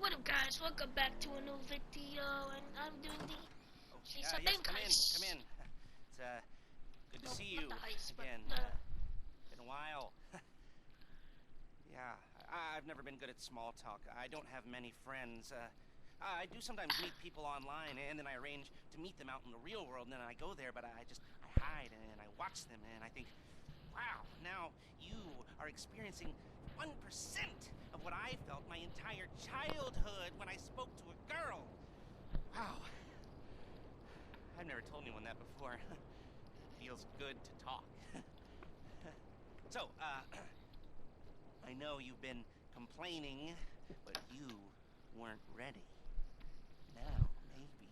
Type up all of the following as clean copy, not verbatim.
What up, guys? Welcome back to a new video, and I'm doing the Yes, come in. It's good to see you again. Been a while. Yeah, I've never been good at small talk. I don't have many friends. I do sometimes meet people online, and then I arrange to meet them out in the real world, and then I go there, but I hide and I watch them, and I think, wow, now you are experiencing 1% of what I felt my entire childhood when I spoke to a girl. Wow. I've never told anyone that before. Feels good to talk. So, I know you've been complaining, but you weren't ready. Now, maybe,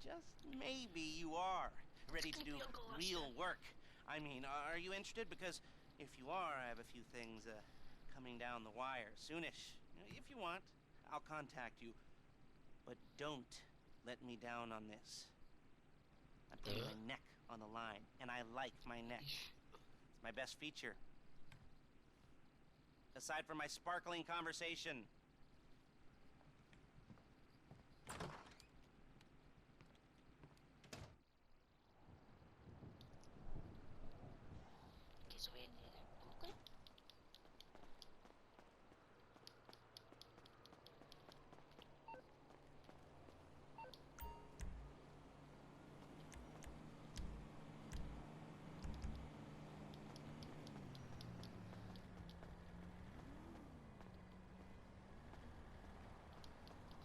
just maybe you are ready to do real work. I mean, are you interested? Because if you are, I have a few things coming down the wire soonish. If you want, I'll contact you. But don't let me down on this. I'm putting my neck on the line, and I like my neck. It's my best feature. Aside from my sparkling conversation. Okay, so we need it. Okay.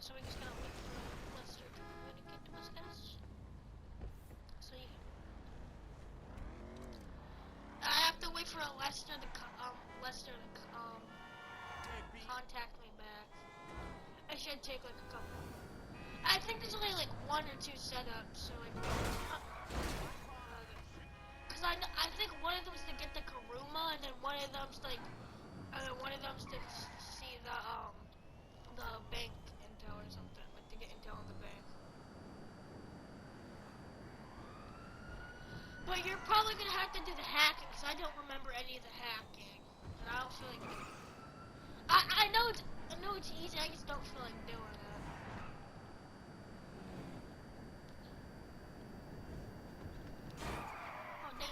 So we're just gonna wait for Lester to communicate to us, guys. So yeah. I have to wait for Lester to contact me back. It should take like a couple. I think there's only like 1 or 2 setups, so like. Cause I think one of them's to get the Karuma, and then one of them's like, to see the bank intel or something, like to get intel on the bank. But you're probably gonna have to do the hacking, cause I don't remember any of the hacking, and I don't feel like. I know it's easy. I just don't feel like doing it. Oh damn.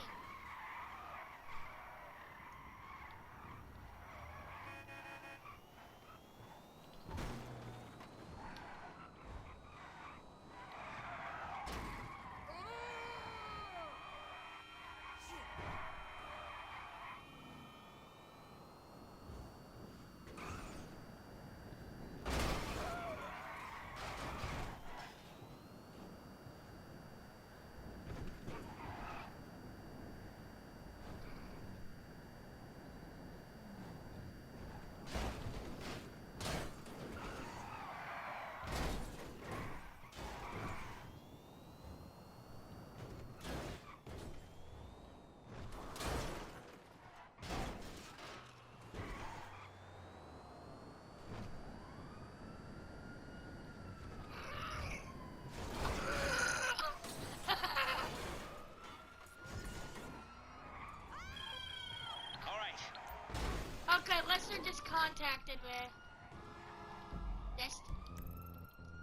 Okay, Lester just contacted me.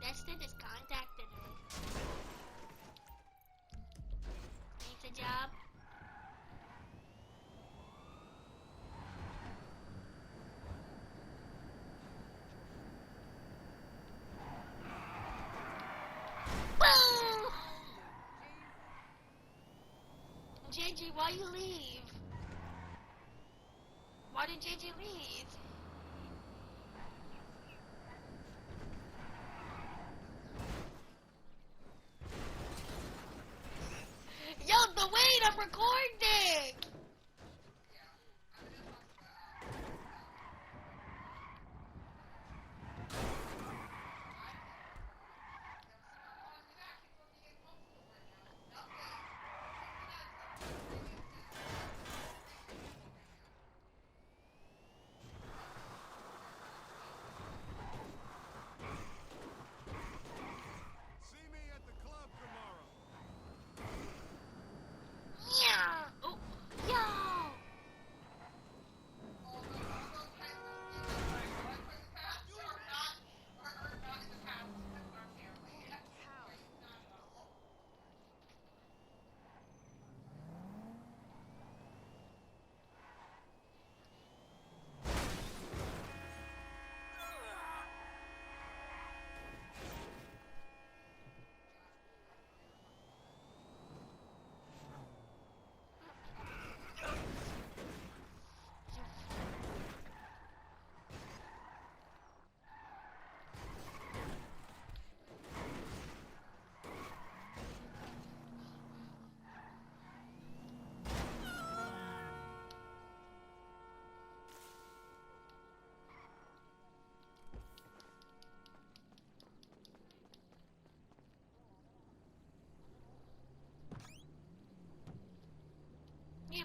Lester just contacted me. Needs a job. Boom! JJ, why you leave? Why did JJ leave? Yo, the wait, I'm recording!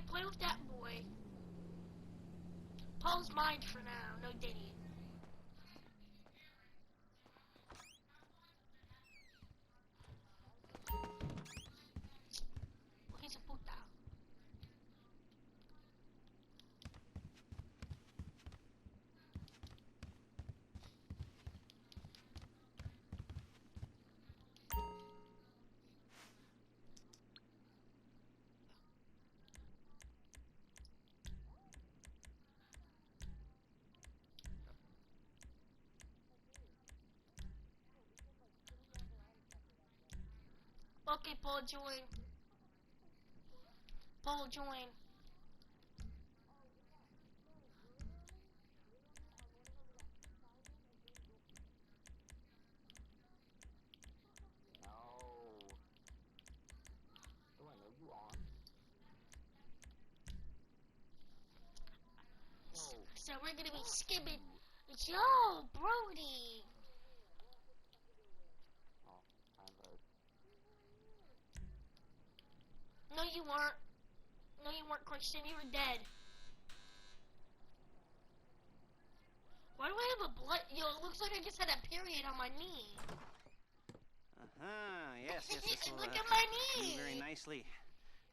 play with that boy. Paul's mine for now. No Diddy. He's a puta. Okay, Paul, join. Paul, join. So we're gonna be skipping. Yo, Brody. No, you weren't. No, you weren't, Christian. You were dead. Why do I have a blood? Yo, it looks like I just had a period on my knee. Yes, this will Look at my do knee. very nicely.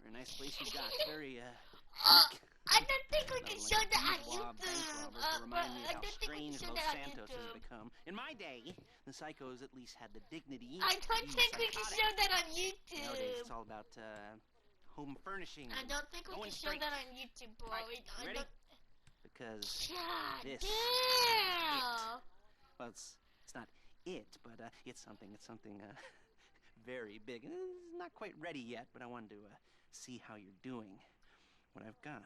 Very nice place you got. Very, I don't think we can show that on Wob bank YouTube. robbers to remind me I of how don't think we can strange show Los that on Santos has YouTube. become. In my day, the psychos at least had the dignity I to don't be think we can psychotic. show that on Nowadays, YouTube. it's all about home furnishing. I don't think we going can show straight. that on YouTube, bro. Right, I ready? don't. Because God this damn. well, it's not it, but it's something very big. It's not quite ready yet, but I wanted to see how you're doing. What I've got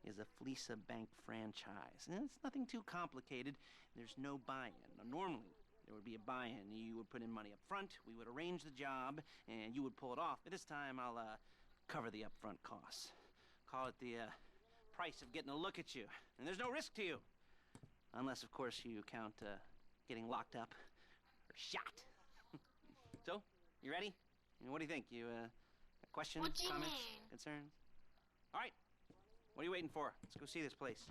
is a Fleesa Bank franchise. And it's nothing too complicated. There's no buy-in. Now, normally, there would be a buy-in. You would put in money up front, we would arrange the job, and you would pull it off. But this time, I'll cover the upfront costs. Call it the price of getting a look at you. And there's no risk to you. Unless, of course, you count getting locked up or shot. So, you ready? What do you think? You got questions, What do you comments, mean? concerns? All right. What are you waiting for? Let's go see this place.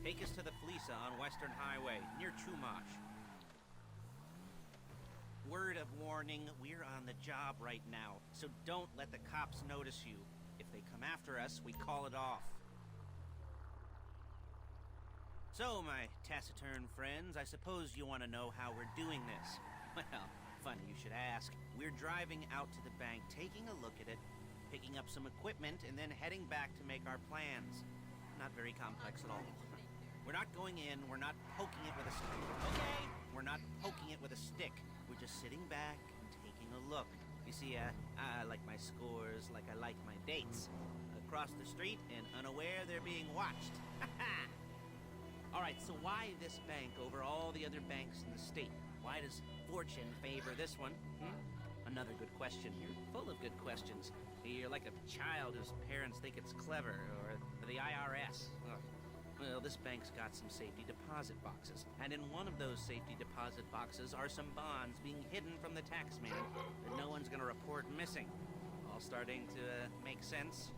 Take us to the Fleesa on Western Highway, near Chumash. Word of warning, we're on the job right now, so don't let the cops notice you. If they come after us, we call it off. So, my taciturn friends, I suppose you want to know how we're doing this. Well, funny you should ask. We're driving out to the bank, taking a look at it, picking up some equipment, and then heading back to make our plans. Not very complex at all. We're not going in, we're not poking it with a stick. Okay? We're not poking it with a stick. We're just sitting back and taking a look. You see, I like my scores like I like my dates. Across the street and unaware they're being watched. Alright, so why this bank over all the other banks in the state? Why does fortune favor this one? Another good question. You're full of good questions. You're like a child whose parents think it's clever, or the IRS. Ugh. Well, this bank's got some safety deposit boxes, and in one of those safety deposit boxes are some bonds being hidden from the tax man that no one's gonna report missing. All starting to make sense?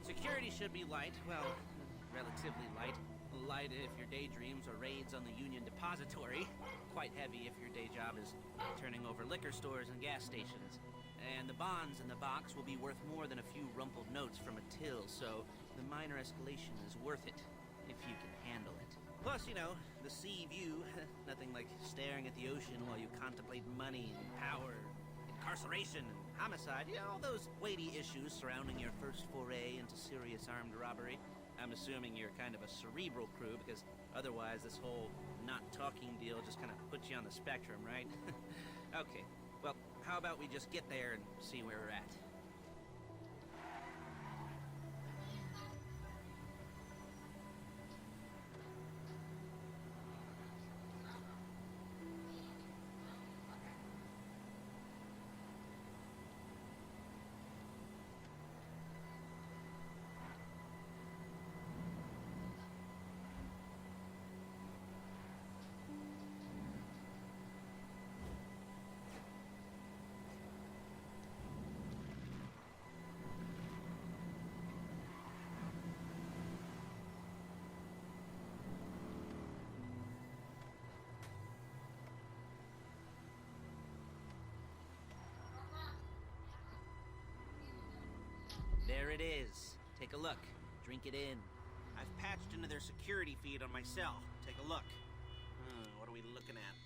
Security should be light, well, relatively light. Light if your daydreams are raids on the Union Depository. Quite heavy if your day job is turning over liquor stores and gas stations. And the bonds in the box will be worth more than a few rumpled notes from a till, so the minor escalation is worth it, if you can handle it. Plus, you know, the sea view, nothing like staring at the ocean while you contemplate money and power, incarceration and homicide, you know, all those weighty issues surrounding your first foray into serious armed robbery. I'm assuming you're kind of a cerebral crew, because otherwise this whole not talking deal just kind of puts you on the spectrum, right? Okay, well, how about we just get there and see where we're at? There it is. Take a look. Drink it in. I've patched into their security feed on my cell. Take a look. What are we looking at?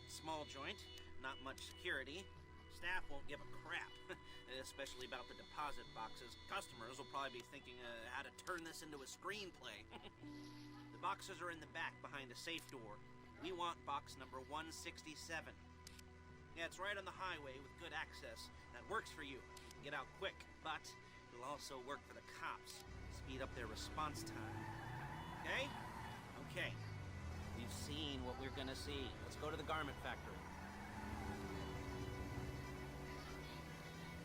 Small joint, not much security. Staff won't give a crap, especially about the deposit boxes. Customers will probably be thinking how to turn this into a screenplay. The boxes are in the back behind a safe door. We want box number 167. Yeah, it's right on the highway with good access. That works for you. You can get out quick, but it'll also work for the cops. Speed up their response time. Okay? Okay. We've seen what we're gonna see. Let's go to the garment factory.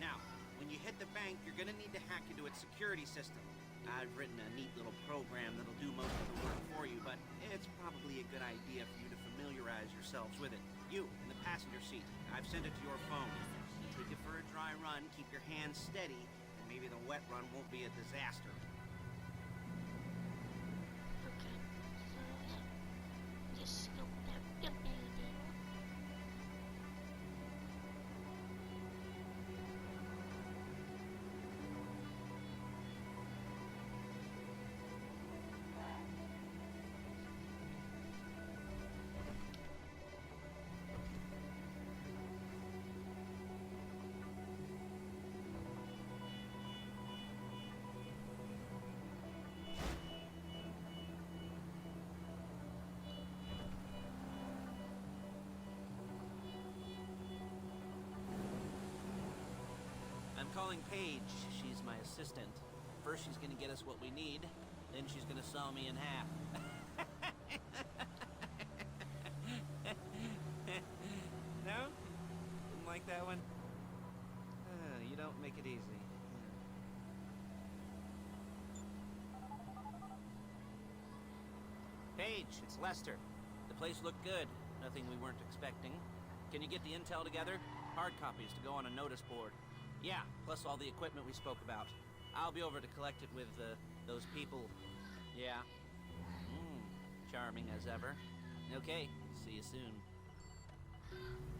Now, when you hit the bank, you're gonna need to hack into its security system. I've written a neat little program that'll do most of the work for you, but it's probably a good idea for you to familiarize yourselves with it. You, in the passenger seat, I've sent it to your phone. You take it for a dry run, keep your hands steady, and maybe the wet run won't be a disaster. Okay. So, yeah. Just go back the building. I'm calling Paige. She's my assistant. First she's gonna get us what we need, then she's gonna saw me in half. No? Didn't like that one? You don't make it easy. Paige, it's Lester. The place looked good. Nothing we weren't expecting. Can you get the intel together? Hard copies to go on a notice board. Yeah, plus all the equipment we spoke about. I'll be over to collect it with, those people. Yeah. Charming as ever. Okay, see you soon.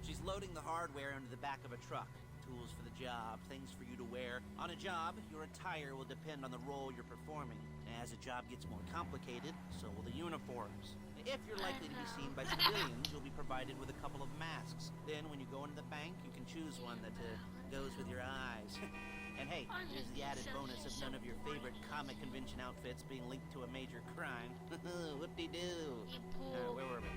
She's loading the hardware into the back of a truck. Tools for the job, things for you to wear. On a job, your attire will depend on the role you're performing. As a job gets more complicated, so will the uniforms. If you're likely to be seen by civilians, you'll be provided with a couple of masks. Then, when you go into the bank, you can choose one that goes with your eyes. And hey, there's the added bonus of none of your favorite comic convention outfits being linked to a major crime. Whoop-de-doo. Where were we?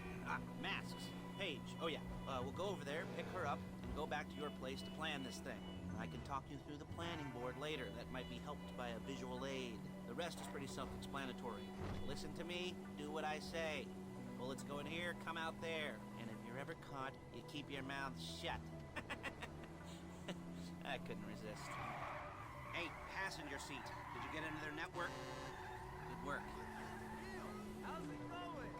Masks. Paige. Oh yeah, we'll go over there, pick her up, and go back to your place to plan this thing. I can talk you through the planning board later. That might be helped by a visual aid. The rest is pretty self-explanatory. Listen to me, do what I say. Bullets go in here, come out there. And if you're ever caught, you keep your mouth shut. I couldn't resist. Hey, passenger seat. Did you get into their network? Good work. How's it going?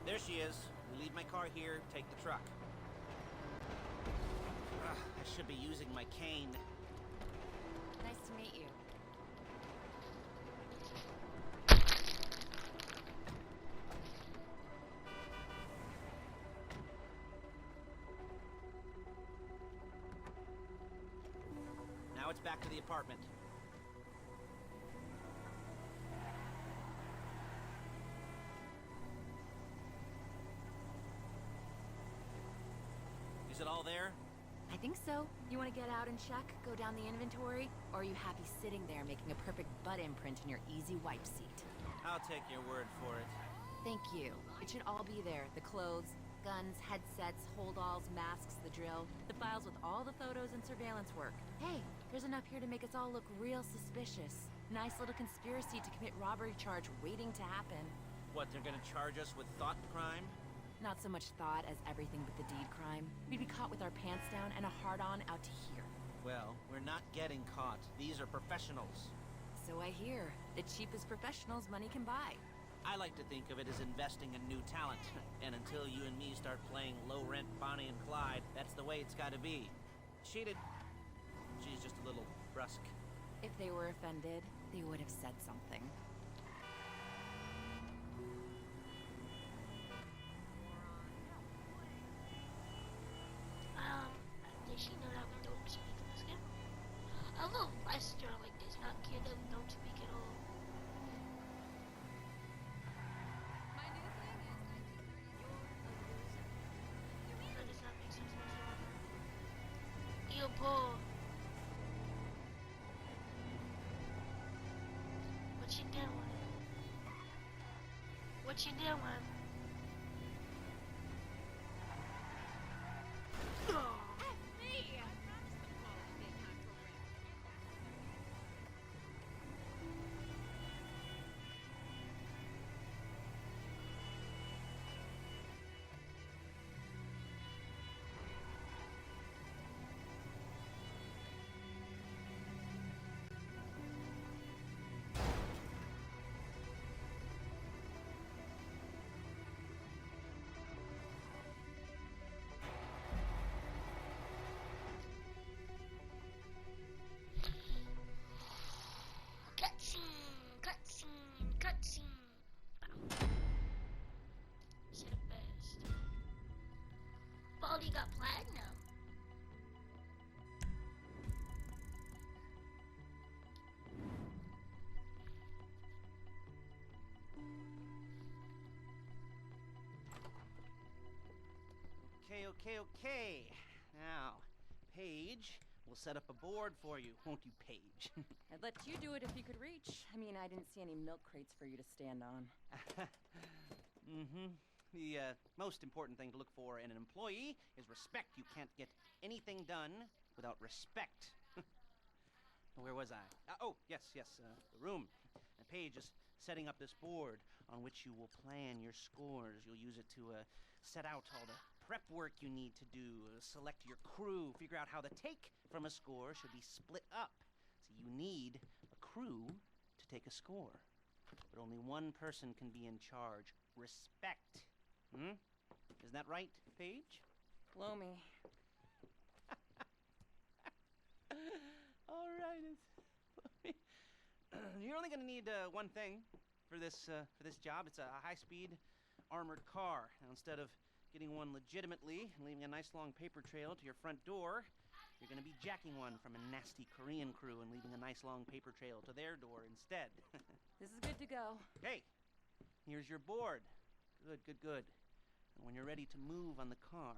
There she is. We leave my car here, take the truck. I should be using my cane. Nice to meet you. Now it's back to the apartment. Is it all there? I think so. You want to get out and check? Go down the inventory? Or are you happy sitting there making a perfect butt imprint in your easy wipe seat? I'll take your word for it. Thank you. It should all be there. The clothes, guns, headsets, holdalls, masks, the drill, the files with all the photos and surveillance work. Hey, there's enough here to make us all look real suspicious. Nice little conspiracy to commit robbery charge waiting to happen. What, they're gonna charge us with thought crime? Not so much thought as everything but the deed crime. We'd be caught with our pants down and a hard-on out to here. Well, we're not getting caught. These are professionals. So I hear. The cheapest professionals money can buy. I like to think of it as investing in new talent. And until you and me start playing low-rent Bonnie and Clyde, that's the way it's gotta be. Cheated. She's just a little brusque. If they were offended, they would have said something. Did she know that we don't speak in this game? I love restaurant like this, not kid that we don't speak at all. My new thing is 1930 That does not make sense whatsoever. Yo, Paul. What you doing? What you doing? Oh. Cutscene. Said it best. Baldy got platinum. Okay. Now, Paige, we'll set up a board for you, won't you, Paige? I'd let you do it if you could reach. I mean, I didn't see any milk crates for you to stand on. The most important thing to look for in an employee is respect. You can't get anything done without respect. Where was I? Yes, the room. And Paige is setting up this board on which you will plan your scores. You'll use it to set out all the prep work you need to do, select your crew, figure out how the take from a score should be split up. So you need a crew to take a score. But only one person can be in charge. Respect. Isn't that right, Paige? Blow me. All right. You're only going to need one thing for this job. It's a high-speed armored car. Now, instead of getting one legitimately and leaving a nice long paper trail to your front door, you're going to be jacking one from a nasty Korean crew and leaving a nice long paper trail to their door instead. This is good to go. Hey, here's your board. Good. And when you're ready to move on the car,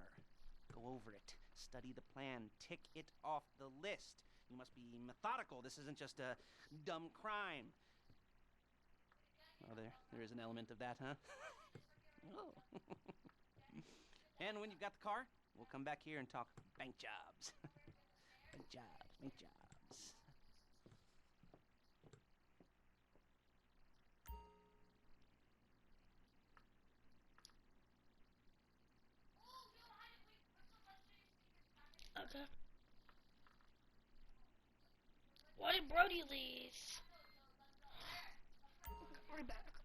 go over it, study the plan, tick it off the list. You must be methodical. This isn't just a dumb crime. Oh, there is an element of that, huh? Oh. And when you've got the car, we'll come back here and talk bank jobs. Bank jobs. Okay. Why did Brody leave?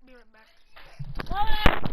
Be right back. What?